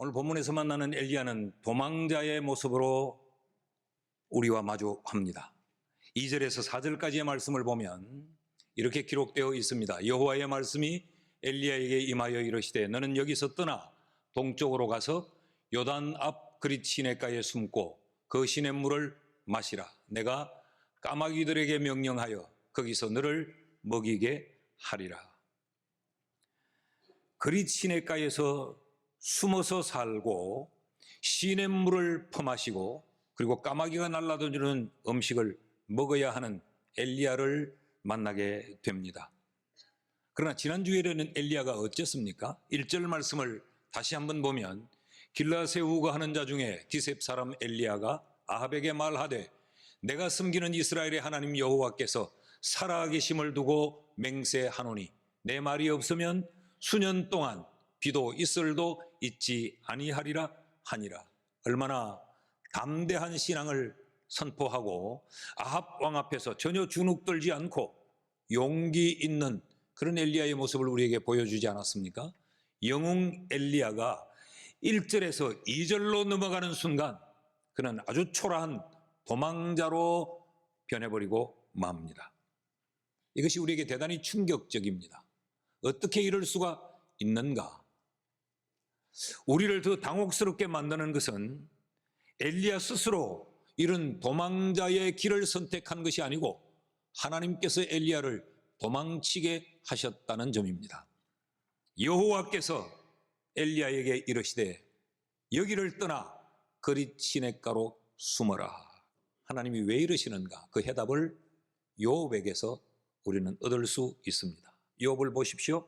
오늘 본문에서 만나는 엘리야는 도망자의 모습으로 우리와 마주합니다. 2절에서 4절까지의 말씀을 보면 이렇게 기록되어 있습니다. 여호와의 말씀이 엘리야에게 임하여 이르시되 너는 여기서 떠나 동쪽으로 가서 요단 앞 그릿 시냇가에 숨고 그 시냇물을 마시라. 내가 까마귀들에게 명령하여 거기서 너를 먹이게 하리라. 그릿 시냇가에서 숨어서 살고 시냇물을 퍼마시고 그리고 까마귀가 날라다니는 음식을 먹어야 하는 엘리야를 만나게 됩니다. 그러나 지난주에는 엘리야가 어쨌습니까? 1절 말씀을 다시 한번 보면 길라세 우거하는 자 중에 디셉 사람 엘리야가 아합에게 말하되 내가 섬기는 이스라엘의 하나님 여호와께서 살아계심을 두고 맹세하노니 내 말이 없으면 수년 동안 비도 이슬도 있지 아니하리라 하니라. 얼마나 담대한 신앙을 선포하고 아합 왕 앞에서 전혀 주눅들지 않고 용기 있는 그런 엘리야의 모습을 우리에게 보여주지 않았습니까? 영웅 엘리야가 1절에서 2절로 넘어가는 순간 그는 아주 초라한 도망자로 변해버리고 맙니다. 이것이 우리에게 대단히 충격적입니다. 어떻게 이럴 수가 있는가? 우리를 더 당혹스럽게 만드는 것은 엘리야 스스로 이런 도망자의 길을 선택한 것이 아니고 하나님께서 엘리야를 도망치게 하셨다는 점입니다. 여호와께서 엘리야에게 이르시되 여기를 떠나 그릿 시냇가로 숨어라. 하나님이 왜 이러시는가? 그 해답을 욥에게서 우리는 얻을 수 있습니다. 욥을 보십시오.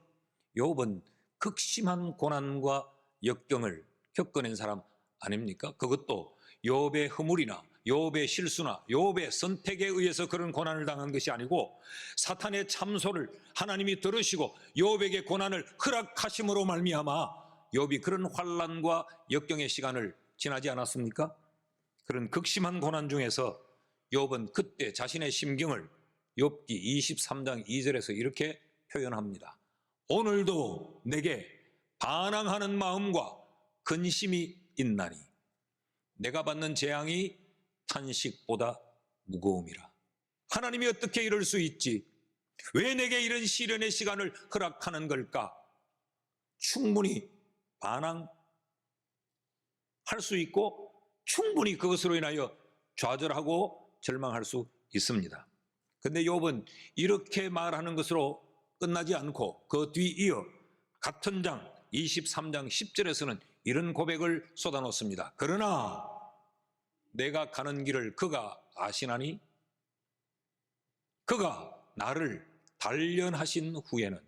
욥은 극심한 고난과 역경을 겪어낸 사람 아닙니까? 그것도 욥의 허물이나 욥의 실수나 욥의 선택에 의해서 그런 고난을 당한 것이 아니고 사탄의 참소를 하나님이 들으시고 욥에게 고난을 허락하심으로 말미암아 욥이 그런 환난과 역경의 시간을 지나지 않았습니까? 그런 극심한 고난 중에서 욥은 그때 자신의 심경을 욥기 23장 2절에서 이렇게 표현합니다. 오늘도 내게 반항하는 마음과 근심이 있나니 내가 받는 재앙이 탄식보다 무거움이라. 하나님이 어떻게 이럴 수 있지? 왜 내게 이런 시련의 시간을 허락하는 걸까? 충분히 반항할 수 있고 충분히 그것으로 인하여 좌절하고 절망할 수 있습니다. 그런데 욥은 이렇게 말하는 것으로 끝나지 않고 그 뒤이어 같은 장 23장 10절에서는 이런 고백을 쏟아놓습니다. 그러나 내가 가는 길을 그가 아시나니 그가 나를 단련하신 후에는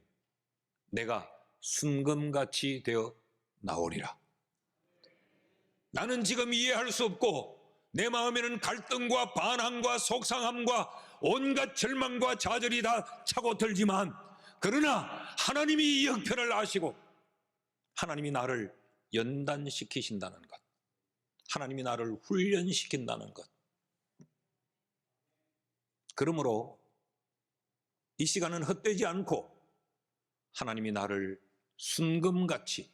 내가 순금같이 되어 나오리라. 나는 지금 이해할 수 없고 내 마음에는 갈등과 반항과 속상함과 온갖 절망과 좌절이 다 차고 들지만 그러나 하나님이 이 형편을 아시고 하나님이 나를 연단시키신다는 것, 하나님이 나를 훈련시킨다는 것. 그러므로 이 시간은 헛되지 않고 하나님이 나를 순금같이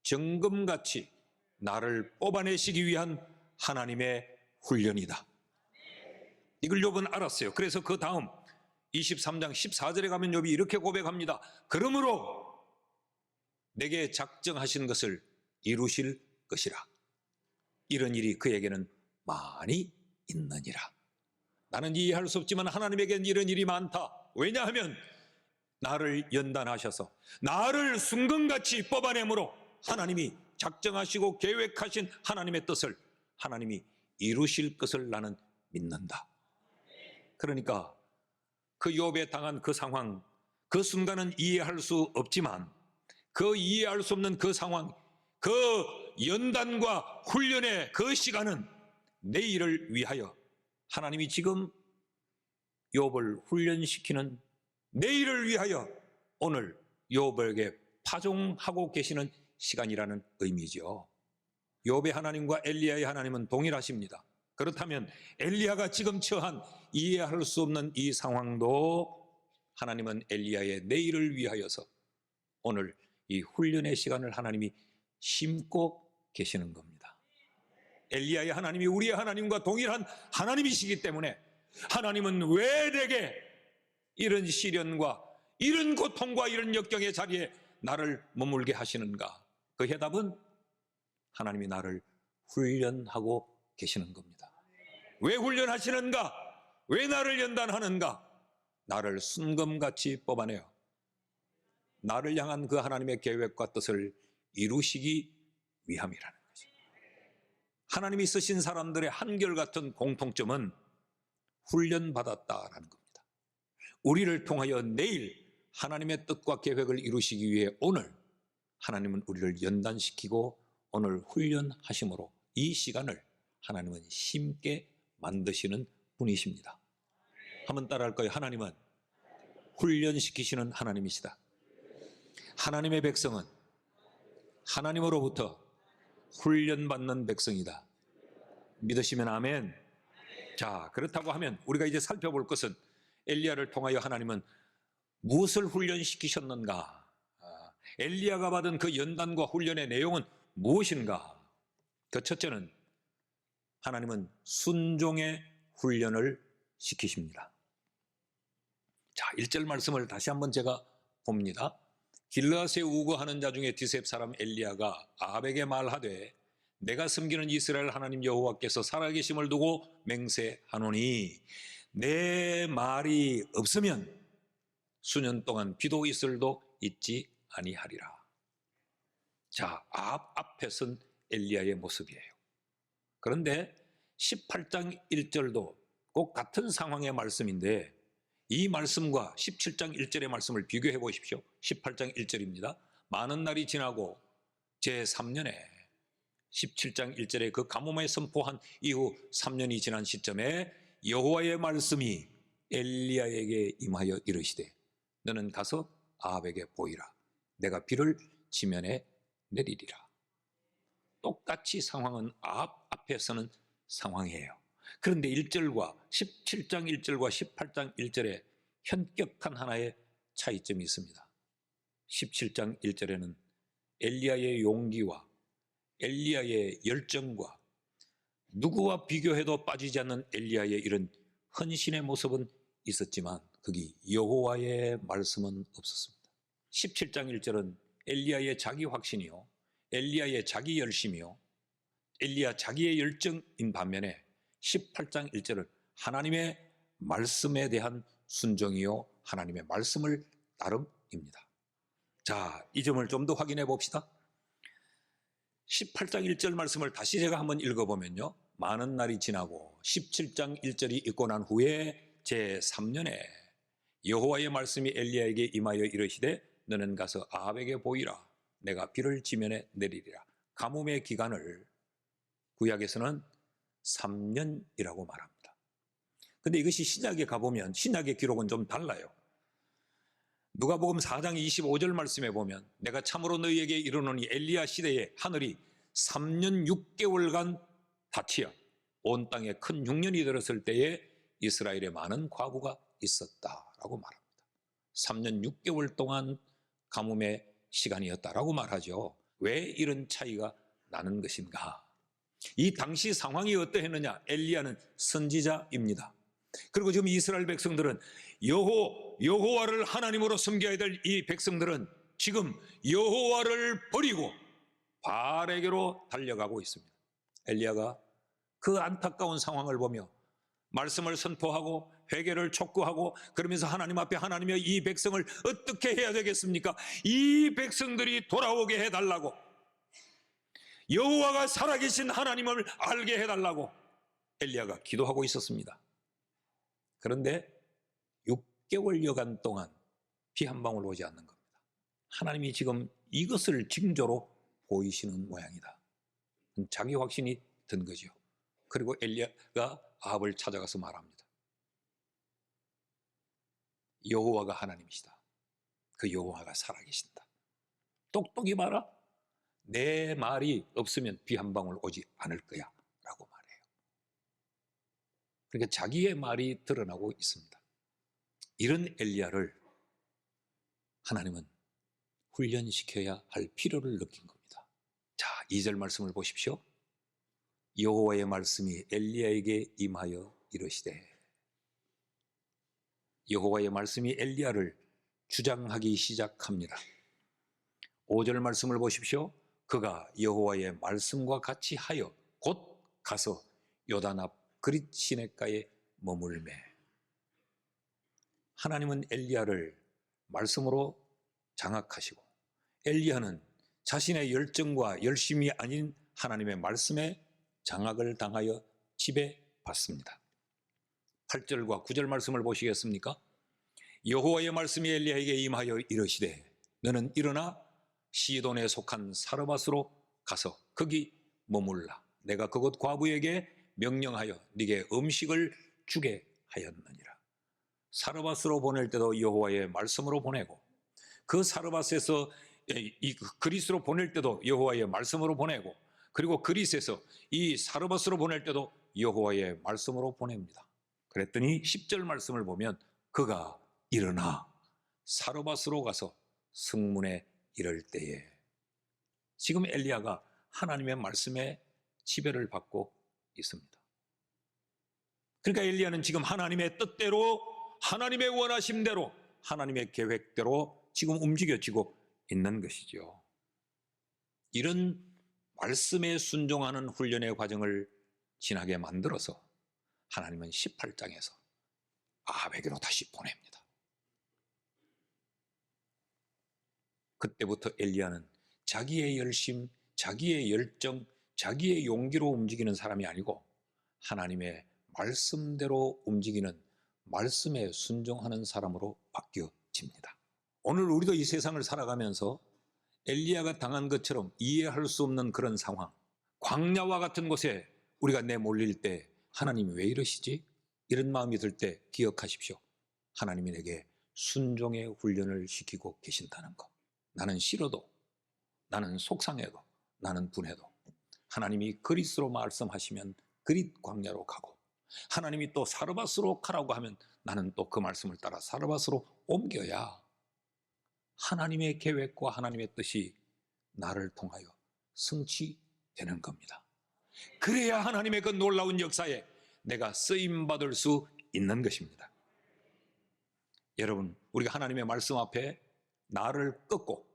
정금같이 나를 뽑아내시기 위한 하나님의 훈련이다. 이걸 욥은 알았어요. 그래서 그 다음 23장 14절에 가면 욥이 이렇게 고백합니다. 그러므로 내게 작정하신 것을 이루실 것이라. 이런 일이 그에게는 많이 있느니라. 나는 이해할 수 없지만 하나님에게는 이런 일이 많다. 왜냐하면 나를 연단하셔서 나를 순금같이 뽑아내므로 하나님이 작정하시고 계획하신 하나님의 뜻을 하나님이 이루실 것을 나는 믿는다. 그러니까 그 욥에 당한 그 상황, 그 순간은 이해할 수 없지만 그 이해할 수 없는 그 상황, 그 연단과 훈련의 그 시간은 내일을 위하여 하나님이 지금 욥을 훈련시키는 내일을 위하여 오늘 욥에게 파종하고 계시는 시간이라는 의미죠. 욥의 하나님과 엘리야의 하나님은 동일하십니다. 그렇다면 엘리야가 지금 처한 이해할 수 없는 이 상황도 하나님은 엘리야의 내일을 위하여서 오늘 이 훈련의 시간을 하나님이 심고 계시는 겁니다. 엘리야의 하나님이 우리의 하나님과 동일한 하나님이시기 때문에 하나님은 왜 내게 이런 시련과 이런 고통과 이런 역경의 자리에 나를 머물게 하시는가? 그 해답은 하나님이 나를 훈련하고 계시는 겁니다. 왜 훈련하시는가? 왜 나를 연단하는가? 나를 순금같이 뽑아내어 나를 향한 그 하나님의 계획과 뜻을 이루시기 위함이라는 거죠. 하나님이 쓰신 사람들의 한결같은 공통점은 훈련받았다라는 겁니다. 우리를 통하여 내일 하나님의 뜻과 계획을 이루시기 위해 오늘 하나님은 우리를 연단시키고 오늘 훈련하심으로 이 시간을 하나님은 심게 만드시는 분이십니다. 한번 따라할 거예요. 하나님은 훈련시키시는 하나님이시다. 하나님의 백성은 하나님으로부터 훈련받는 백성이다. 믿으시면 아멘. 자, 그렇다고 하면 우리가 이제 살펴볼 것은 엘리야를 통하여 하나님은 무엇을 훈련시키셨는가? 엘리야가 받은 그 연단과 훈련의 내용은 무엇인가? 그 첫째는 하나님은 순종의 훈련을 시키십니다. 자, 1절 말씀을 다시 한번 제가 봅니다. 길르앗에 우거하는 자 중에 디셉 사람 엘리야가 아합에게 말하되 내가 섬기는 이스라엘 하나님 여호와께서 살아계심을 두고 맹세하노니 내 말이 없으면 수년 동안 비도 이슬도 있지 아니하리라. 자, 아합 앞에 선 엘리야의 모습이에요. 그런데 18장 1절도 꼭 같은 상황의 말씀인데 이 말씀과 17장 1절의 말씀을 비교해 보십시오. 18장 1절입니다. 많은 날이 지나고 제3년에 17장 1절에 그 가뭄에 선포한 이후 3년이 지난 시점에 여호와의 말씀이 엘리야에게 임하여 이르시되 너는 가서 아합에게 보이라. 내가 비를 지면에 내리리라. 똑같이 상황은 아합 앞에 서는 상황이에요. 그런데 1절과 17장 1절과 18장 1절에 현격한 하나의 차이점이 있습니다. 17장 1절에는 엘리야의 용기와 엘리야의 열정과 누구와 비교해도 빠지지 않는 엘리야의 이런 헌신의 모습은 있었지만 거기 여호와의 말씀은 없었습니다. 17장 1절은 엘리야의 자기 확신이요, 엘리야의 자기 열심이요, 엘리야 자기의 열정인 반면에 18장 1절은 하나님의 말씀에 대한 순종이요 하나님의 말씀을 따름입니다. 자, 이 점을 좀 더 확인해 봅시다. 18장 1절 말씀을 다시 제가 한번 읽어보면요, 많은 날이 지나고 17장 1절이 있고 난 후에 제3년에 여호와의 말씀이 엘리야에게 임하여 이르시되 너는 가서 아합에게 보이라. 내가 비를 지면에 내리리라. 가뭄의 기간을 구약에서는 3년이라고 말합니다. 그런데 이것이 신약에 가보면 신약의 기록은 좀 달라요. 누가복음 4장 25절 말씀에 보면 내가 참으로 너희에게 이르노니 엘리야 시대에 하늘이 3년 6개월간 닫히어 온 땅에 큰 흉년이 들었을 때에 이스라엘에 많은 과부가 있었다라고 말합니다. 3년 6개월 동안 가뭄의 시간이었다라고 말하죠. 왜 이런 차이가 나는 것인가? 이 당시 상황이 어떠했느냐? 엘리야는 선지자입니다. 그리고 지금 이스라엘 백성들은 여호와를 하나님으로 섬겨야 될 이 백성들은 지금 여호와를 버리고 바알에게로 달려가고 있습니다. 엘리야가 그 안타까운 상황을 보며 말씀을 선포하고 회개를 촉구하고 그러면서 하나님 앞에 하나님의 이 백성을 어떻게 해야 되겠습니까? 이 백성들이 돌아오게 해달라고, 여호와가 살아계신 하나님을 알게 해달라고 엘리야가 기도하고 있었습니다. 그런데 6개월여간 동안 비 한 방울 오지 않는 겁니다. 하나님이 지금 이것을 징조로 보이시는 모양이다. 자기 확신이 든 거죠. 그리고 엘리야가 아합을 찾아가서 말합니다. 여호와가 하나님이시다. 그 여호와가 살아계신다. 똑똑히 봐라. 내 말이 없으면 비 한 방울 오지 않을 거야 라고 말해요. 그러니까 자기의 말이 드러나고 있습니다. 이런 엘리야를 하나님은 훈련시켜야 할 필요를 느낀 겁니다. 자, 2절 말씀을 보십시오. 여호와의 말씀이 엘리야에게 임하여 이르시되, 여호와의 말씀이 엘리야를 주장하기 시작합니다. 5절 말씀을 보십시오. 그가 여호와의 말씀과 같이 하여 곧 가서 요단 앞 그릿 시냇가에 머물매. 하나님은 엘리야를 말씀으로 장악하시고, 엘리야는 자신의 열정과 열심이 아닌 하나님의 말씀에 장악을 당하여 지배받습니다. 8절과 9절 말씀을 보시겠습니까? 여호와의 말씀이 엘리야에게 임하여 이르시되, 너는 일어나 시돈에 속한 사르밧으로 가서 거기 머물라. 내가 그곳 과부에게 명령하여 네게 음식을 주게 하였느니라. 사르밧으로 보낼 때도 여호와의 말씀으로 보내고, 그 사르밧에서 이 그릿으로 보낼 때도 여호와의 말씀으로 보내고, 그리고 그릿에서 이 사르밧으로 보낼 때도 여호와의 말씀으로 보냅니다. 그랬더니 10절 말씀을 보면 그가 일어나 사르밧으로 가서 성문에 이를 때에, 지금 엘리야가 하나님의 말씀에 지배를 받고 있습니다. 그러니까 엘리야는 지금 하나님의 뜻대로, 하나님의 원하심대로, 하나님의 계획대로 지금 움직여지고 있는 것이죠. 이런 말씀에 순종하는 훈련의 과정을 지나게 만들어서 하나님은 18장에서 아합에게로 다시 보냅니다. 그때부터 엘리야는 자기의 열심, 자기의 열정, 자기의 용기로 움직이는 사람이 아니고 하나님의 말씀대로 움직이는, 말씀에 순종하는 사람으로 바뀌어집니다. 오늘 우리도 이 세상을 살아가면서 엘리야가 당한 것처럼 이해할 수 없는 그런 상황, 광야와 같은 곳에 우리가 내몰릴 때 하나님이 왜 이러시지? 이런 마음이 들 때 기억하십시오. 하나님이 내게 순종의 훈련을 시키고 계신다는 것. 나는 싫어도, 나는 속상해도, 나는 분해도 하나님이 그릿으로 말씀하시면 그릿 광야로 가고, 하나님이 또 사르밧으로 가라고 하면 나는 또 그 말씀을 따라 사르밧으로 옮겨야 하나님의 계획과 하나님의 뜻이 나를 통하여 성취되는 겁니다. 그래야 하나님의 그 놀라운 역사에 내가 쓰임받을 수 있는 것입니다. 여러분, 우리가 하나님의 말씀 앞에 나를 꺾고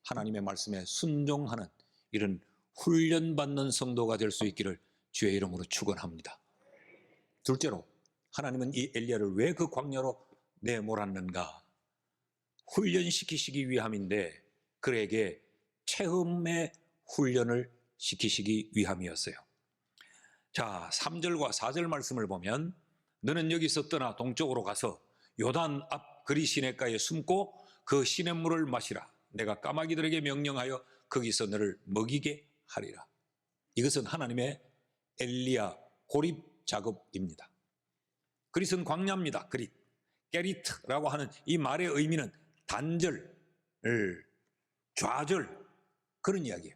하나님의 말씀에 순종하는 이런 훈련받는 성도가 될 수 있기를 주의 이름으로 축원합니다. 둘째로, 하나님은 이 엘리야를 왜 그 광야로 내몰았는가? 훈련시키시기 위함인데, 그에게 체험의 훈련을 시키시기 위함이었어요. 자, 3절과 4절 말씀을 보면, 너는 여기서 떠나 동쪽으로 가서 요단 앞 그릿 시냇가에 숨고 그 시냇물을 마시라. 내가 까마귀들에게 명령하여 거기서 너를 먹이게 하리라. 이것은 하나님의 엘리야 고립 작업입니다. 그릿은 광야입니다. 그릿, 게리트라고 하는 이 말의 의미는 단절, 좌절, 그런 이야기예요.